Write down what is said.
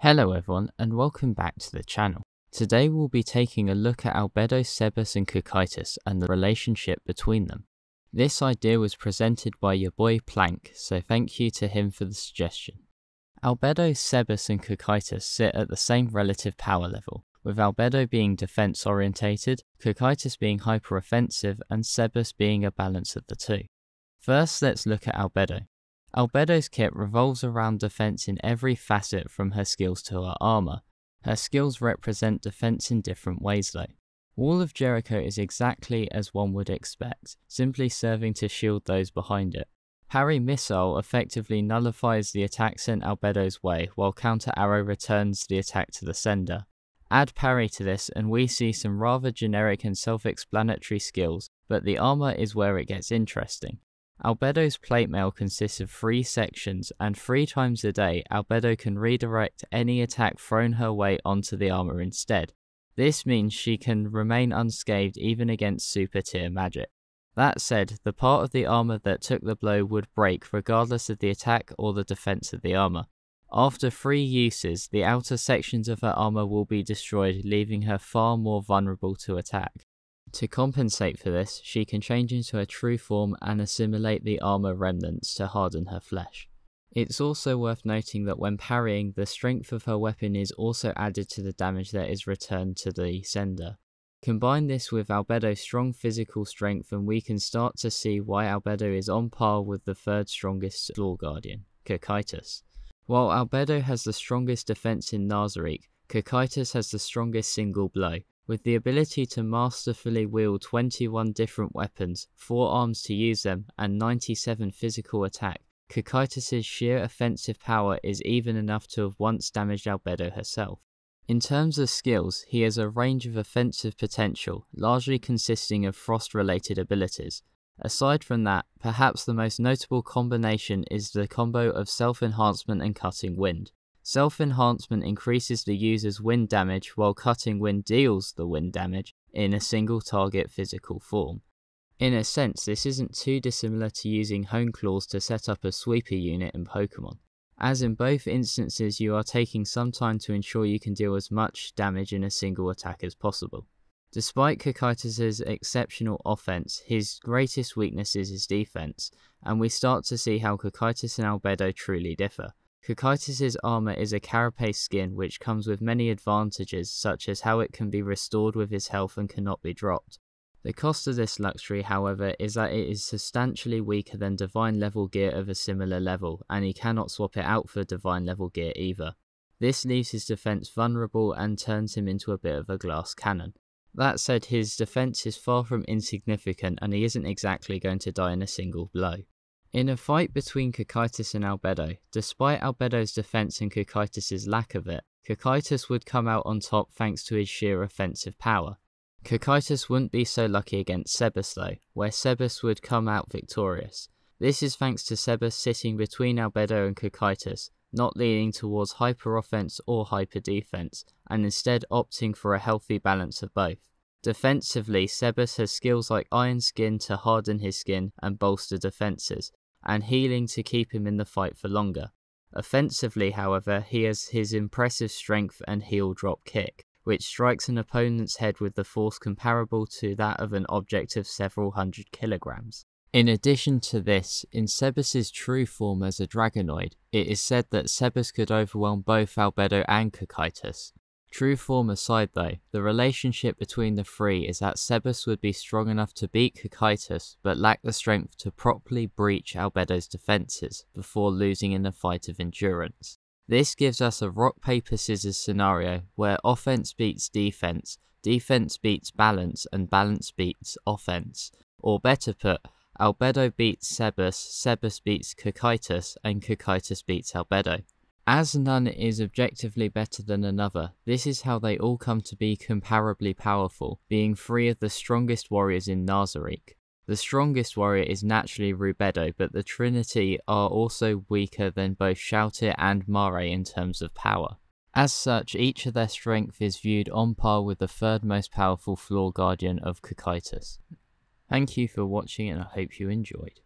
Hello everyone and welcome back to the channel. Today we'll be taking a look at Albedo, Sebas and Cocytus and the relationship between them. This idea was presented by your boy Plank, so thank you to him for the suggestion. Albedo, Sebas and Cocytus sit at the same relative power level, with Albedo being defense orientated, Cocytus being hyper offensive and Sebas being a balance of the two. First let's look at Albedo. Albedo's kit revolves around defense in every facet from her skills to her armor. Her skills represent defense in different ways though. Wall of Jericho is exactly as one would expect, simply serving to shield those behind it. Parry Missile effectively nullifies the attack sent Albedo's way, while Counter Arrow returns the attack to the sender. Add parry to this and we see some rather generic and self-explanatory skills, but the armor is where it gets interesting. Albedo's plate mail consists of 3 sections, and 3 times a day Albedo can redirect any attack thrown her way onto the armor instead. This means she can remain unscathed even against super tier magic. That said, the part of the armor that took the blow would break regardless of the attack or the defense of the armor. After 3 uses, the outer sections of her armor will be destroyed, leaving her far more vulnerable to attack. To compensate for this, she can change into her true form and assimilate the armor remnants to harden her flesh. It's also worth noting that when parrying, the strength of her weapon is also added to the damage that is returned to the sender. Combine this with Albedo's strong physical strength and we can start to see why Albedo is on par with the 3rd strongest Floor Guardian, Cocytus. While Albedo has the strongest defense in Nazarick, Cocytus has the strongest single blow. With the ability to masterfully wield 21 different weapons, 4 arms to use them, and 97 physical attack, Cocytus's sheer offensive power is even enough to have once damaged Albedo herself. In terms of skills, he has a range of offensive potential, largely consisting of frost-related abilities. Aside from that, perhaps the most notable combination is the combo of Self-Enhancement and Cutting Wind. Self-Enhancement increases the user's wind damage, while Cutting Wind deals the wind damage in a single target physical form. In a sense, this isn't too dissimilar to using Hone Claws to set up a sweeper unit in Pokemon, as in both instances you are taking some time to ensure you can deal as much damage in a single attack as possible. Despite Cocytus's exceptional offense, his greatest weakness is his defense, and we start to see how Cocytus and Albedo truly differ. Cocytus's armor is a carapace skin which comes with many advantages, such as how it can be restored with his health and cannot be dropped. The cost of this luxury, however, is that it is substantially weaker than divine level gear of a similar level, and he cannot swap it out for divine level gear either. This leaves his defense vulnerable and turns him into a bit of a glass cannon. That said, his defense is far from insignificant and he isn't exactly going to die in a single blow. In a fight between Cocytus and Albedo, despite Albedo's defense and Cocytus's lack of it, Cocytus would come out on top thanks to his sheer offensive power. Cocytus wouldn't be so lucky against Sebas though, where Sebas would come out victorious. This is thanks to Sebas sitting between Albedo and Cocytus, not leaning towards hyper offense or hyper defense, and instead opting for a healthy balance of both. Defensively, Sebas has skills like Iron Skin to harden his skin and bolster defenses, and healing to keep him in the fight for longer. Offensively, however, he has his impressive strength and heel drop kick, which strikes an opponent's head with the force comparable to that of an object of several hundred kilograms. In addition to this, in Sebas's true form as a Dragonoid, it is said that Sebas could overwhelm both Albedo and Cocytus. True form aside though, the relationship between the 3 is that Sebas would be strong enough to beat Cocytus, but lack the strength to properly breach Albedo's defences before losing in a fight of endurance. This gives us a rock paper scissors scenario where offense beats defense, defense beats balance, and balance beats offense. Or better put, Albedo beats Sebas, Sebas beats Cocytus, and Cocytus beats Albedo. As none is objectively better than another, this is how they all come to be comparably powerful, being 3 of the strongest warriors in Nazarick. The strongest warrior is naturally Rubedo, but the Trinity are also weaker than both Shoutir and Mare in terms of power. As such, each of their strength is viewed on par with the 3rd most powerful Floor Guardian of Cocytus. Thank you for watching and I hope you enjoyed.